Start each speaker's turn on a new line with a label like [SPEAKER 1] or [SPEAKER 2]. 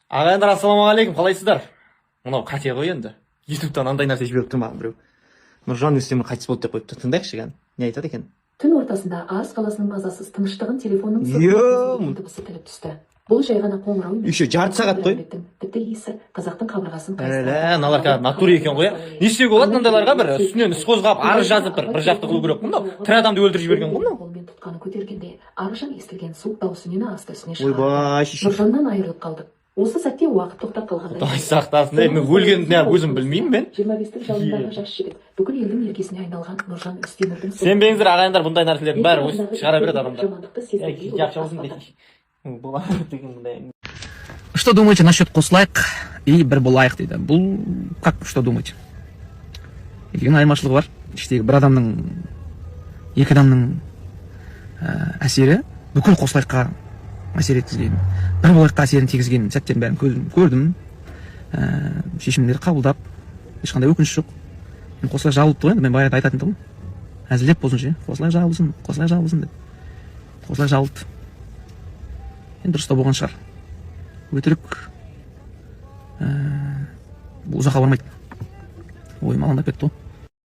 [SPEAKER 1] Ағайындар, ассалаумағалейкум, қалайсыздар? Мынау қате ғой енді. Ютубтан андай нәрсе жіберіп тұр маған біреу. Нұржан Өстемір қайтыс болды деп қойыпты. Тыңдайықшы екен. Не айтады екен?
[SPEAKER 2] Түн ортасында Арыс қаласының мазасыз тыныштығын телефонның дыбысы тіліп түсті. Бұл жай ғана қоңырау.
[SPEAKER 1] Еще жарты сағат қой.
[SPEAKER 2] Тіпті иісі қазақтың қабырғасын
[SPEAKER 1] мыналар қазір натура екен ғой. Не істеуге болады мындайларға? бір үстінен іс қозғап арыз жазып бір жақты қылу керек. Мынау тірі адамды өлтіріп жіберген ғой мынау.
[SPEAKER 2] Қолмен тұтқаны көтергенде Аружан естілген суық дауыс үнені асты-үстіне
[SPEAKER 1] Ойбай,
[SPEAKER 2] шығарды. Нұржаннан айырылып қалды. Осы сәтте уақыт тоқтап қалғандай.
[SPEAKER 1] Құдай сақтасын, мен өлгенін өзім білмеймін мен.
[SPEAKER 2] 25-тік жалындағы жас жігіт, бүкіл елдің еркесіне айналған Нұржан Өстемірдің
[SPEAKER 1] Сенбеңіздер ағайындар, бұндай нәрселердің бәрі өстіп шығара береді адамдар.
[SPEAKER 3] Что думаете насчет қосылайық и бір болайық дейді. Бұл как, что думаете? Екеуінің айырмашылығы бар. Іштегі бір адамның, екі адамның әсері бүкіл қосылайыққа әсер еткізген, бір болайыққа әсерін тигізген сәттерін бәрін көрдім. Шешімдер қабылдап, ешқандай өкініш жоқ. Мен қосылайық жабылыпты ғой енді, мен баяғыда айтатын тұғым. Әзілдеп болсын ше, қосылайық жабылсын деп. Қосылайық жабылды. Енді дұрыстау болған шығар. Өтірік ұзаққа бармайды. Ойым алаңдап кетті ғой.